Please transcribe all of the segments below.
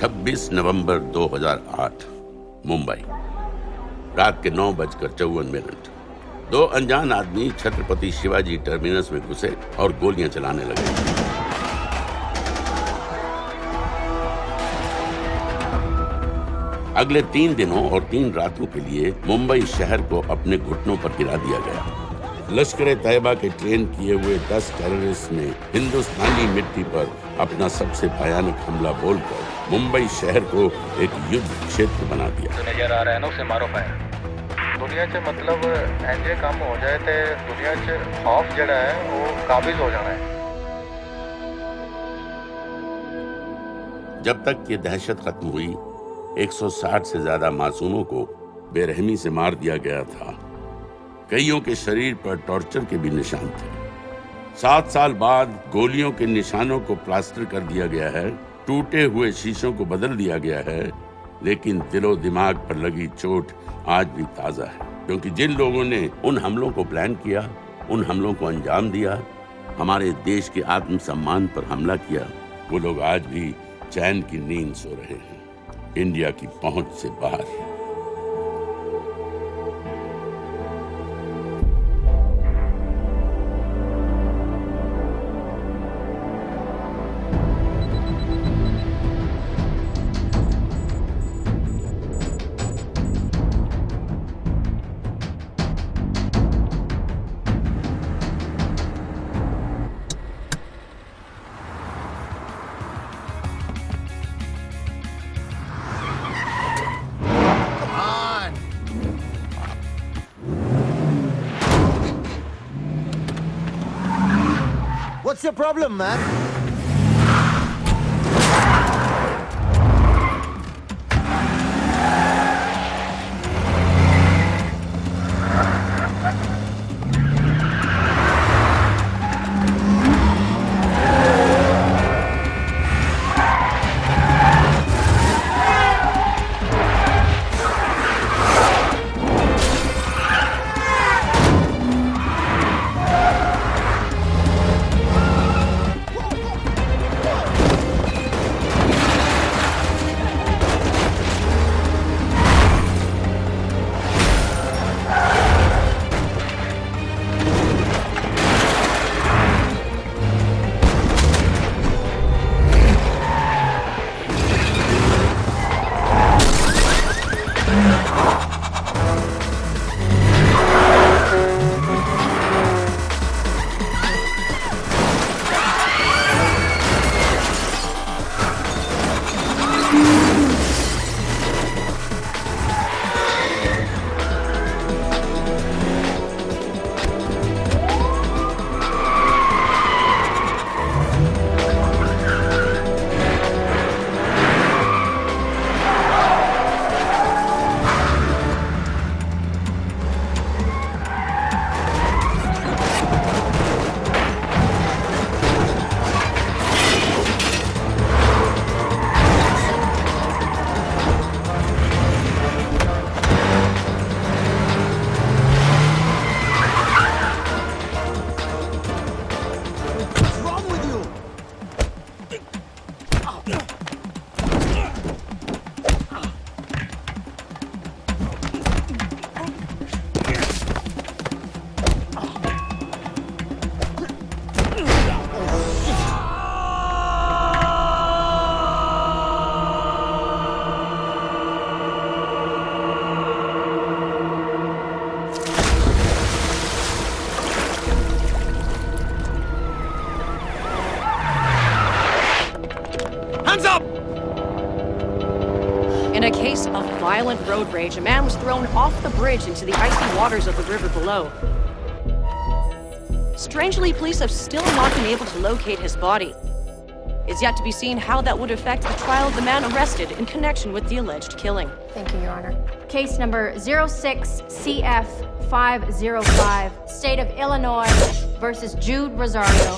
26 नवंबर 2008 मुंबई, रात के 9:54। दो अनजान आदमी छत्रपति शिवाजी टर्मिनस में घुसे और गोलियां चलाने लगे। अगले 3 दिनों और 3 रातों के लिए मुंबई शहर को अपने घुटनों पर गिरा दिया गया। लश्कर तैयबा के ट्रेन किए हुए 10 टेररिस्ट ने हिंदुस्तानी मिट्टी पर अपना सबसे भयानक हमला बोलकर मुंबई शहर को एक युद्ध क्षेत्र बना दिया। तो नजर आ रहा है ना, उसे मारो फायर। दुनिया च मतलब ऐसे काम हो जाए तो दुनिया च खौफ जड़ा है वो काबिज हो जाना है। जब तक ये दहशत खत्म हुई, 160 से ज्यादा मासूमों को बेरहमी से मार दिया गया था। कईयों के शरीर पर टॉर्चर के भी निशान थे। 7 साल बाद गोलियों के निशानों को प्लास्टर कर दिया गया है, टूटे हुए शीशों को बदल दिया गया है, लेकिन दिलो दिमाग पर लगी चोट आज भी ताजा है। क्योंकि जिन लोगों ने उन हमलों को प्लान किया, उन हमलों को अंजाम दिया, हमारे देश के आत्मसम्मान पर हमला किया, वो लोग आज भी चैन की नींद सो रहे हैं, इंडिया की पहुंच से बाहर। What's your problem, man? Hands up! In a case of violent road rage, a man was thrown off the bridge into the icy waters of the river below. Strangely, police have still not been able to locate his body. It's yet to be seen how that would affect the trial of the man arrested in connection with the alleged killing. Thank you, Your Honor. Case number 06-CF-505, State of Illinois versus Jude Rosario.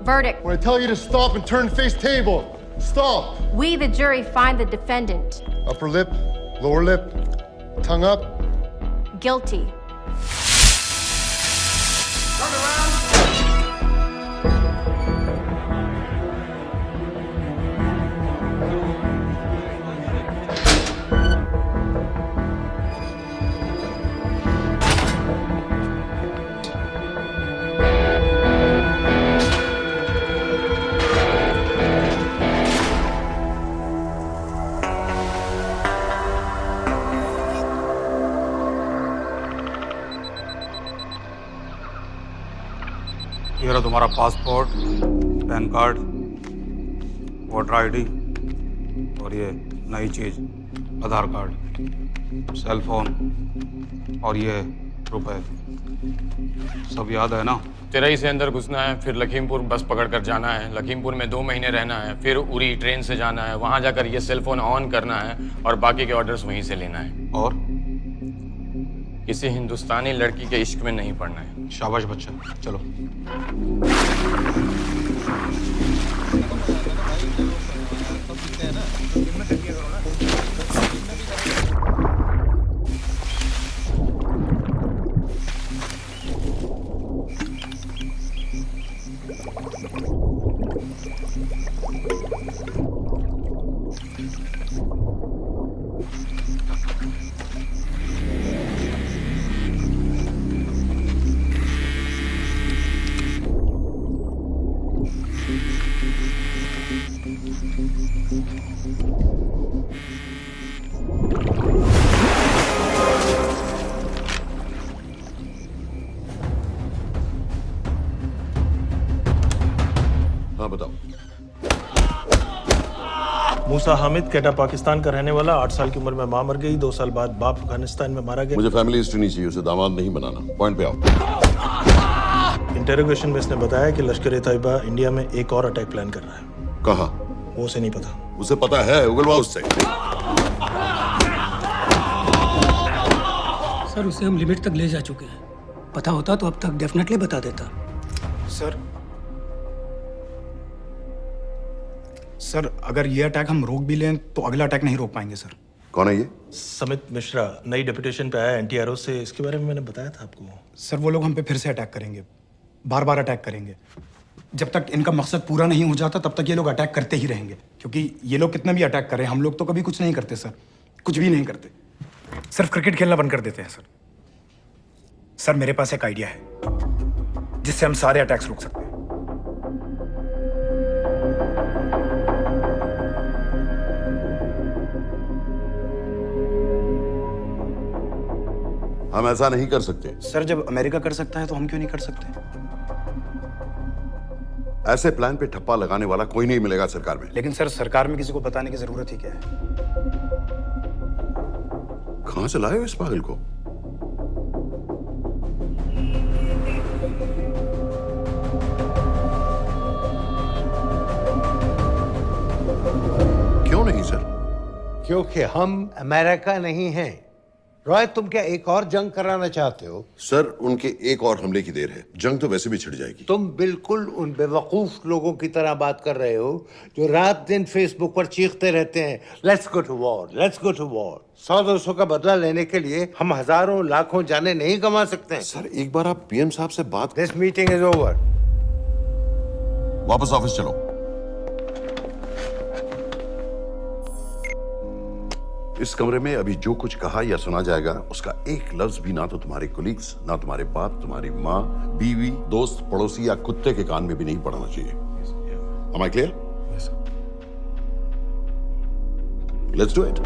Verdict. When I tell you to stop and turn face table, stop. We, the jury, find the defendant Upper lip, lower lip, tongue up. guilty. Turn around. ये रहा तुम्हारा passport, pan card, voter ID और ये नई चीज आधार card, cell phone और ये रुपए। सब याद है ना? चिरई से अंदर घुसना है, फिर लखीमपुर बस पकड़कर जाना है, लखीमपुर में 2 महीने रहना है, फिर उरी ट्रेन से जाना है, वहां जाकर ये सेल फोन ऑन करना है और बाकी के ऑर्डर्स वहीं से लेना है। और किसी हिंदुस्तानी लड़की के इश्क में नहीं पड़ना है। शाबाश बच्चा, चलो। हाँ बताओ। मूसा हामिद, केटा पाकिस्तान का रहने वाला, 8 साल की उम्र में मां मर गई, 2 साल बाद बाप अफगानिस्तान में मारा गया। मुझे फैमिली हिस्ट्री नहीं चाहिए, उसे दामाद नहीं बनाना। पॉइंट पे आओ। इंटेरोगेशन में इसने बताया कि लश्कर ए तैयबा इंडिया में एक और अटैक प्लान कर रहा है। कहाँ? वो उसे नहीं पता। उसे पता है, उगलवा उससे। सर उसे हम लिमिट तक ले जा चुके हैं। पता होता तो अब तक डेफिनेटली बता देता। सर अगर ये अटैक हम रोक भी लें तो अगला अटैक नहीं रोक पाएंगे सर। कौन है ये? समित मिश्रा, नई डेपुटेशन पे आया एंटी-एरो से। इसके बारे में मैंने बताया था आपको। सर वो लोग हम पे फिर से अटैक करेंगे, बार बार अटैक करेंगे। जब तक इनका मकसद पूरा नहीं हो जाता तब तक ये लोग अटैक करते ही रहेंगे, क्योंकि ये लोग कितना भी अटैक करें, हम लोग तो कभी कुछ नहीं करते सर, कुछ भी नहीं करते। सिर्फ क्रिकेट खेलना बंद कर देते हैं सर। सर मेरे पास एक आइडिया है जिससे हम सारे अटैक्स रोक सकते हैं। हम ऐसा नहीं कर सकते। सर जब अमेरिका कर सकता है तो हम क्यों नहीं कर सकते? ऐसे प्लान पे ठप्पा लगाने वाला कोई नहीं मिलेगा सरकार में। लेकिन सर सरकार में किसी को बताने की जरूरत ही क्या है? कहां से लाए हो इस पागल को? क्यों नहीं सर? क्योंकि हम अमेरिका नहीं हैं। रॉय, तुम क्या एक और जंग कराना चाहते हो? सर उनके एक और हमले की देर है, जंग तो वैसे भी छिड़ जाएगी। तुम बिल्कुल उन बेवकूफ लोगों की तरह बात कर रहे हो जो रात दिन फेसबुक पर चीखते रहते हैं, let's go to war, let's go to war. 100-200 का बदला लेने के लिए हम हजारों लाखों जाने नहीं कमा सकते हैं। सर एक बार आप पीएम साहब से बात। This meeting is over. वापस ऑफिस चलो। इस कमरे में अभी जो कुछ कहा या सुना जाएगा उसका एक लफ्ज भी ना तो तुम्हारे कोलीग्स, ना तुम्हारे बाप, तुम्हारी माँ, बीवी, दोस्त, पड़ोसी या कुत्ते के कान में भी नहीं पड़ना चाहिए। Am I clear? Yes, sir. Let's do it.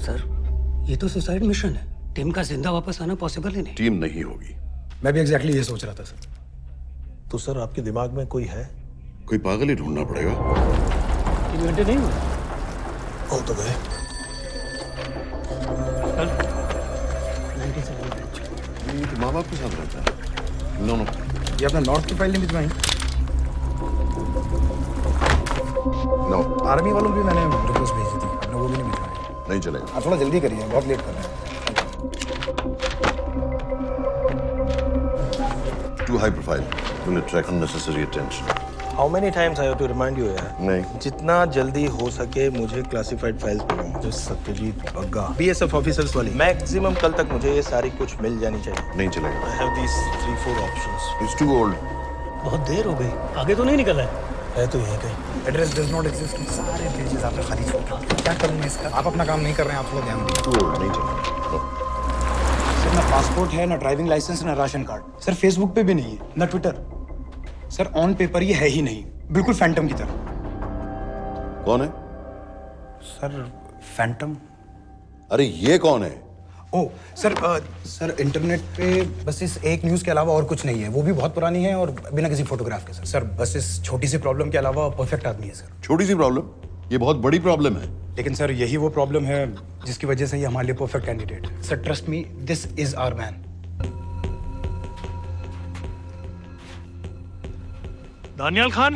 Sir ये तो सुसाइड मिशन है। टीम का जिंदा वापस आना पॉसिबल ही नहीं। टीम नहीं होगी। मैं भी एग्जैक्टली ये सोच रहा था सर। तो सर आपके दिमाग में कोई है? कोई पागल ही ढूंढना पड़ेगा। 3 घंटे नहीं हुए। हो तो गए। 97 ये तो माँ बाप के साथ रहता है। नो नो, ये अपना नॉर्थ की फाइल नहीं भिजवाई? नो, आर्मी वालों की भी मैंने रिक्वेस्ट भेजी थी, आपने वो भी नहीं भिजवाई। नहीं चलेगा। आप थोड़ा जल्दी करिए, बहुत लेट कर रहे हैं। Too high profile. Will attract unnecessary attention. How many times I have to remind you यार? नहीं। जितना जल्दी हो सके मुझे क्लासिफाइड फाइल्स मिलो। जो सत्यजीत बग्गा, BSF ऑफिसर्स वाली। मैक्सिमम कल तक मुझे ये सारी कुछ मिल जानी चाहिए। नहीं चलेगा। I have these 3-4 options. It's too old. बहुत देर हो गई, आगे तो नहीं निकला है। है तो यहीं कहीं। Address does not exist. सारे पेजेस आपने खाली छोड़ दिए। क्या करूँगा इसका? आप अपना काम नहीं कर रहे हैं, आप थोड़ा ध्यान दीजिए। Too old. नहीं चलेगा। No. सर ना पासपोर्ट है, ना ड्राइविंग लाइसेंस, ना राशन कार्ड। सर फेसबुक पे भी नहीं है, ना ट्विटर। सर ऑन पेपर ये है ही नहीं, बिल्कुल फैंटम की तरह। कौन है? Sir Phantom? अरे ये कौन है? ओ सर इंटरनेट पे बस इस एक न्यूज़ के अलावा और कुछ नहीं है, वो भी बहुत पुरानी है और बिना किसी फोटोग्राफ के। सर बस इस छोटी सी प्रॉब्लम के अलावा परफेक्ट आदमी है सर। छोटी सी प्रॉब्लम? ये बहुत बड़ी प्रॉब्लम है। लेकिन सर यही वो प्रॉब्लम है जिसकी वजह से ये हमारे लिए परफेक्ट कैंडिडेट है। Sir trust me, this is our man. Daniyal Khan,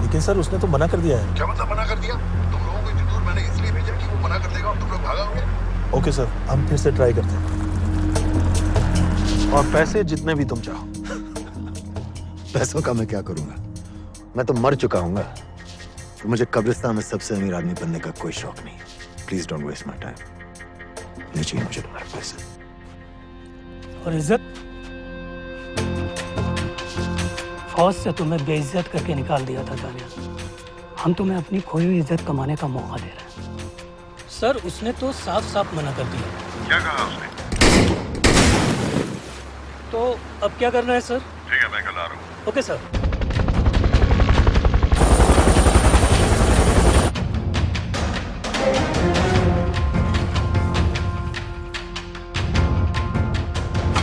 लेकिन सर उसने तो मना कर दिया है। क्या मतलब मना कर दिया? तुम लोगों को इतनी दूर मैंने इसलिए भेजा कि वो मना कर देगा और तुम लोग भागोगे। ओके सर, हम फिर से ट्राई करते हैं, और पैसे जितने भी तुम चाहो। पैसों का मैं क्या करूंगा? मैं तो मर चुका हूंगा। तो मुझे कब्रिस्तान में सबसे अमीर आदमी बनने का कोई शौक नहीं। Please don't waste my time. नहीं चाहिए मुझे तुम्हारे पैसे। और इज्जत? फौज से तुम्हें बेइज्जत करके निकाल दिया था दानियाल। हम तुम्हें अपनी खोई हुई इज्जत कमाने का मौका दे रहे हैं। सर उसने तो साफ साफ मना कर दिया। क्या कहा उसने? तो अब क्या करना है सर? ठीक है, मैं कल आ रहा हूँ। Okay sir.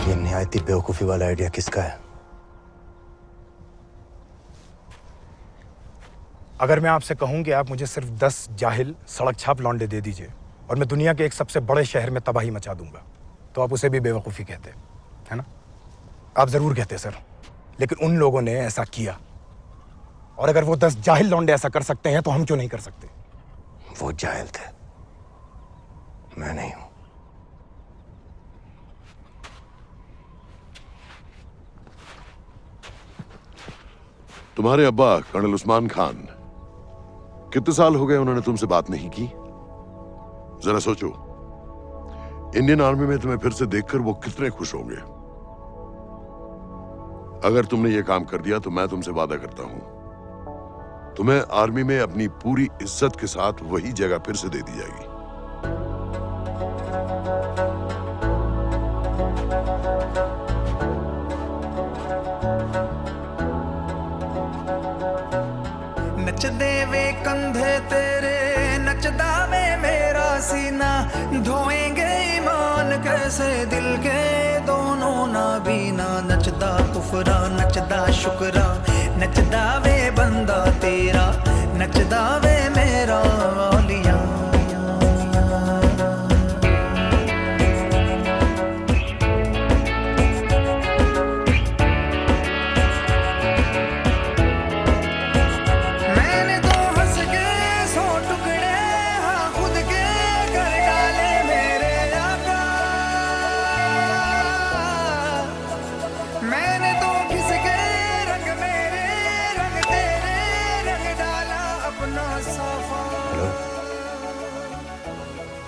ये निहायती बेवकूफी वाला आइडिया किसका है? अगर मैं आपसे कहूं कि आप मुझे सिर्फ 10 जाहिल सड़क छाप लौंडे दे दीजिए और मैं दुनिया के एक सबसे बड़े शहर में तबाही मचा दूंगा, तो आप उसे भी बेवकूफ़ी कहते, है ना? आप ज़रूर कहते सर, लेकिन उन लोगों ने ऐसा किया, और अगर वो 10 जाहिल लौंडे ऐसा कर सकते हैं तो हम क्यों नहीं कर सकते? वो जाहिल थे, मैं नहीं हूं। तुम्हारे अब्बा कर्नल उस्मान खान, कितने साल हो गए उन्होंने तुमसे बात नहीं की? जरा सोचो, इंडियन आर्मी में तुम्हें फिर से देखकर वो कितने खुश होंगे। अगर तुमने ये काम कर दिया तो मैं तुमसे वादा करता हूं, तुम्हें आर्मी में अपनी पूरी इज्जत के साथ वही जगह फिर से दे दी जाएगी। नचदे वे कंधे तेरे, नचदा वे मेरा सीना, धोएंगे ईमान कैसे दिल के दोनों नाबीना। नचदा कुफरा, नचदा शुक्रा, नचदा वे बंदा तेरा, नचदा वे मेरा औलिया।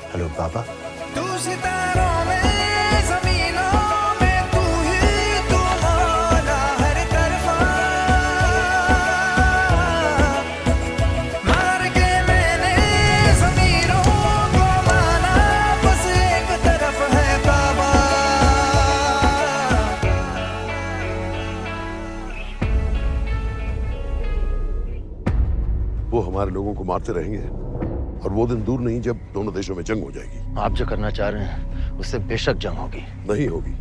हेलो बाबा। तू सितारों में, ज़मीनों में, तू ही तू मौला हर तरफा। मार के मैंने ज़मीनों को माना, बस एक तरफ है काबा। वो हमारे लोगों को मारते रहेंगे और वो दिन दूर नहीं जब दोनों देशों में जंग हो जाएगी। आप जो करना चाह रहे हैं उससे बेशक जंग होगी। नहीं होगी।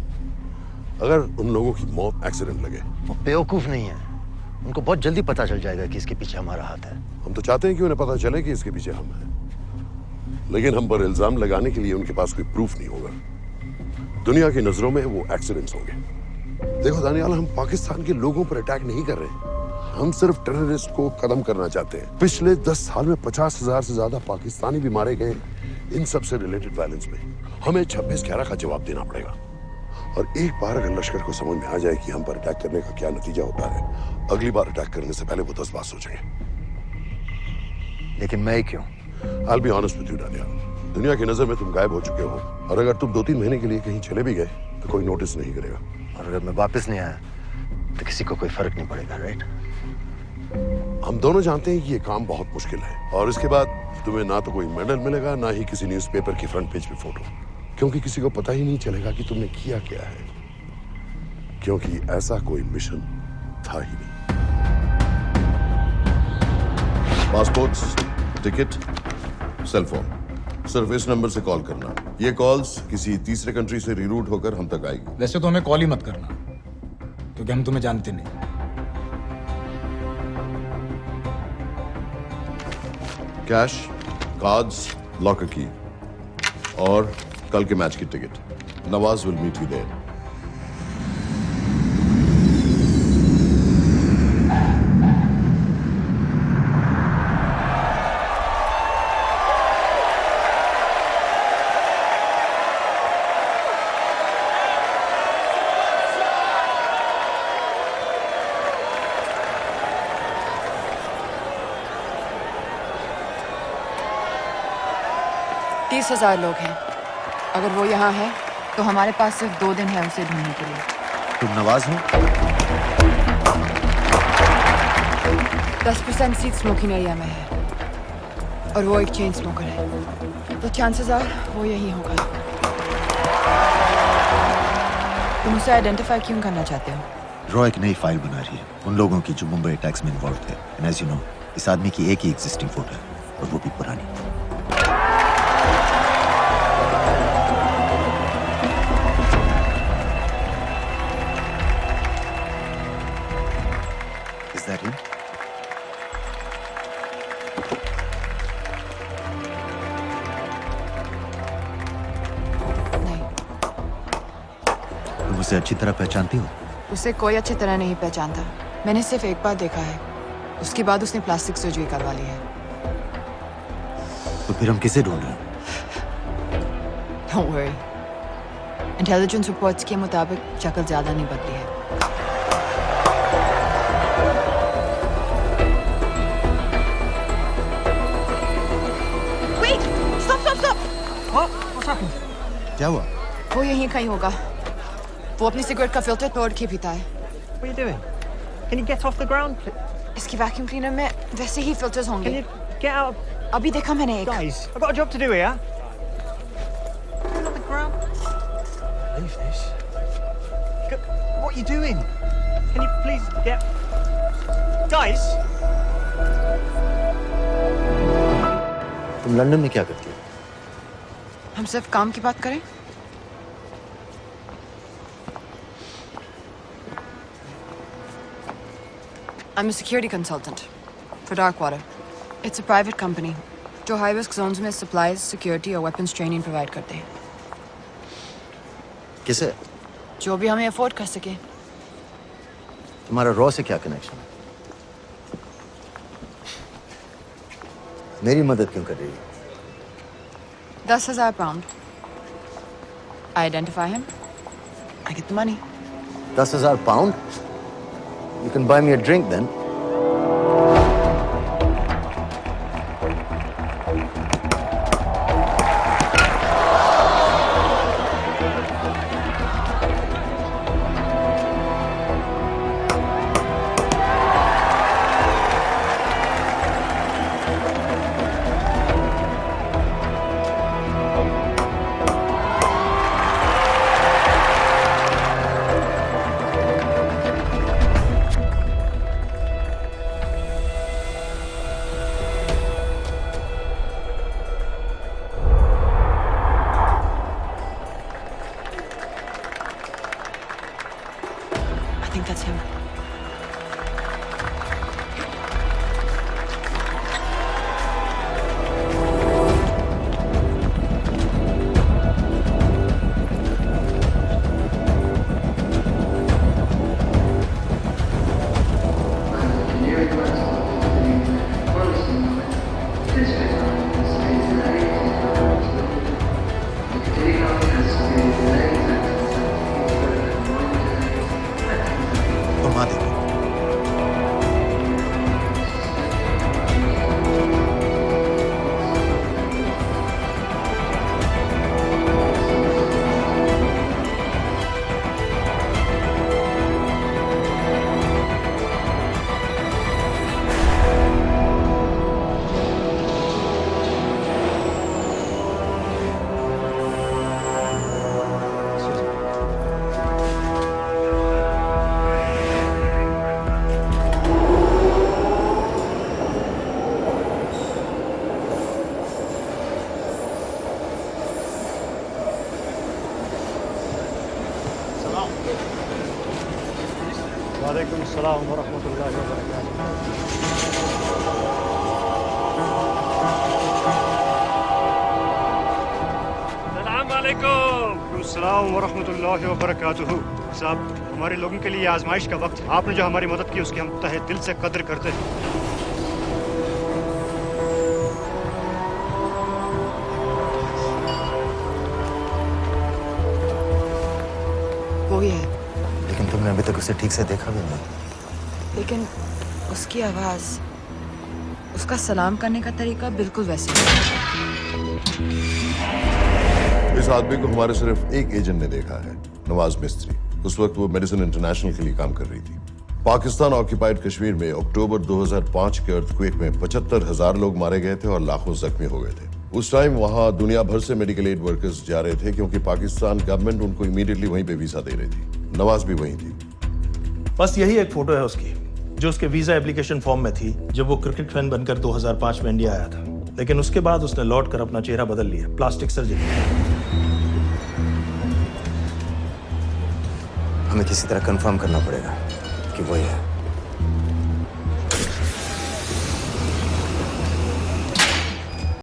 अगर उन लोगों की मौत एक्सीडेंट लगे। वो बेवकूफ नहीं है, उनको बहुत जल्दी पता चल जाएगा कि इसके पीछे हमारा हाथ है। हम तो चाहते हैं कि उन्हें पता चले कि इसके पीछे हम हैं, लेकिन हम पर इल्जाम लगाने के लिए उनके पास कोई प्रूफ नहीं होगा। दुनिया की नजरों में वो एक्सीडेंट्स होंगे। देखो दानियाल, हम पाकिस्तान के लोगों पर अटैक नहीं कर रहे, हम सिर्फ टेररिस्ट को खत्म करना चाहते हैं। पिछले 10 साल में 50,000 से ज्यादा पाकिस्तानी भी मारे गए इन सब से रिलेटेड वायलेंस में। हमें 26/11 का जवाब देना पड़ेगा, और एक बार अगर लश्कर को समझ में आ जाए कि हम पर अटैक करने का क्या नतीजा होता है, अगली बार अटैक करने से पहले वो 10 बार सोचेंगे। लेकिन मैं क्यों? I'll be honest with you, Daniyal, दुनिया की नजर में तुम गायब हो चुके हो, और अगर तुम 2-3 महीने के लिए कहीं चले भी गए तो कोई नोटिस नहीं करेगा। और अगर मैं वापस नहीं आया तो किसी को कोई फर्क नहीं पड़ेगा, राइट? हम दोनों जानते हैं कि ये काम बहुत मुश्किल है और इसके बाद तुम्हें ना तो कोई मेडल मिलेगा ना ही किसी न्यूज़पेपर की फ्रंट पेज पे फोटो, क्योंकि किसी को पता ही नहीं चलेगा कि तुमने किया क्या है, क्योंकि ऐसा कोई मिशन था ही नहीं। पासपोर्ट्स, टिकट, सेल फोन, सिर्फ इस नंबर से कॉल करना। ये कॉल्स किसी तीसरे कंट्री से रीरूट होकर हम तक आएगी। वैसे तो हमें कॉल ही मत करना, क्योंकि हम तुम्हें जानते नहीं। कैश, कार्ड्स, लॉकर की और कल के मैच की ticket. Nawaz will meet you there. तीस 30,000 लोग हैं। अगर वो यहाँ है तो हमारे पास सिर्फ 2 दिन है उसे ढूंढने के लिए। तुम नवाज हो? 10% सीट स्मोकिंग एरिया में है और वो एक चेन स्मोकर है, तो चांसेस आर वो यही होगा। तुम उसे आइडेंटिफाई क्यों करना चाहते हो? रॉ एक नई फाइल बना रही है उन लोगों की जो मुंबई अटैक्स में इन्वॉल्व थे। एंड एज यू नो, इस आदमी की एक ही एग्जिस्टिंग फोटो है और वो भी पुरानी। Is that him? तुम उसे अच्छी तरह पहचानती हो? उसे कोई अच्छी तरह नहीं पहचानता। मैंने सिर्फ एक बार देखा है, उसके बाद उसने प्लास्टिक सर्जरी करवा ली है। तो फिर हम किसे ढूंढ रहे हैं? Don't worry. इंटेलिजेंस रिपोर्ट्स के मुताबिक शक्ल ज्यादा नहीं बदली है। Wait! Stop! Stop! Stop! What's happened? क्या हुआ? वो यहीं कहीं होगा। वो अपनी सिगरेट का फिल्टर तोड़ के पीता है। What are you doing? Can you get off the ground? इसकी वैक्यूम क्लीनर में वैसे ही फिल्टर्स होंगे। Can you get out? अभी देखा मैंने एक। Guys, I've got a job to do here. Get off the ground. Leave this. What are you doing? Can you please get... Guys! तुम London में क्या करती हो? हम सिर्फ काम की बात करें? I'm a security consultant for Darkwater. It's a private company जो high risk zones में supplies, security और weapons training provide करते हैं। किसे? जो भी हमें अफोर्ड कर सके। तुम्हारा रॉ से क्या कनेक्शन है? मेरी मदद क्यों कर रही है? 10,000 pound. I identify him. I get the money. 10,000 pound? You can buy me a drink then. I think that's him. now. वालेकुम सलाम व रहमतुल्लाहि व बरकातुहू। सलाम वालेकुम। सलाम व रहमतुल्लाहि व बरकातुहू। साहब, हमारे लोगों के लिए आजमाइश का वक्त है। आपने जो हमारी मदद की उसकी हम तहे दिल से कद्र करते हैं। वो ही है, लेकिन तुमने अभी तक उसे ठीक से देखा भी नहीं। लेकिन उसकी आवाज, उसका सलाम करने का तरीका बिल्कुल वैसे ही है। इस आदमी को हमारे सिर्फ एक एजेंट ने देखा है, नवाज मिस्त्री। उस वक्त वो मेडिसिन इंटरनेशनल के लिए काम कर रही थी। पाकिस्तान ऑक्यूपाइड कश्मीर में अक्टूबर 2005 के अर्थक्वेक में 75,000 लोग मारे गए थे और लाखों जख्मी हो गए थे। उस टाइम वहां दुनिया भर से मेडिकल एड वर्कर्स जा रहे थे क्योंकि पाकिस्तान गवर्नमेंट उनको इमीडिएटली वहीं पे वीजा दे रही थी। नवाज भी वहीं थी। बस यही एक फोटो है उसकी, जो उसके वीजा एप्लीकेशन फॉर्म में थी जब वो क्रिकेट फैन बनकर 2005 में इंडिया आया था। लेकिन उसके बाद उसने लौट कर अपना चेहरा बदल लिया, प्लास्टिक सर्जरी। हमें किसी तरह कंफर्म करना पड़ेगा कि वही है।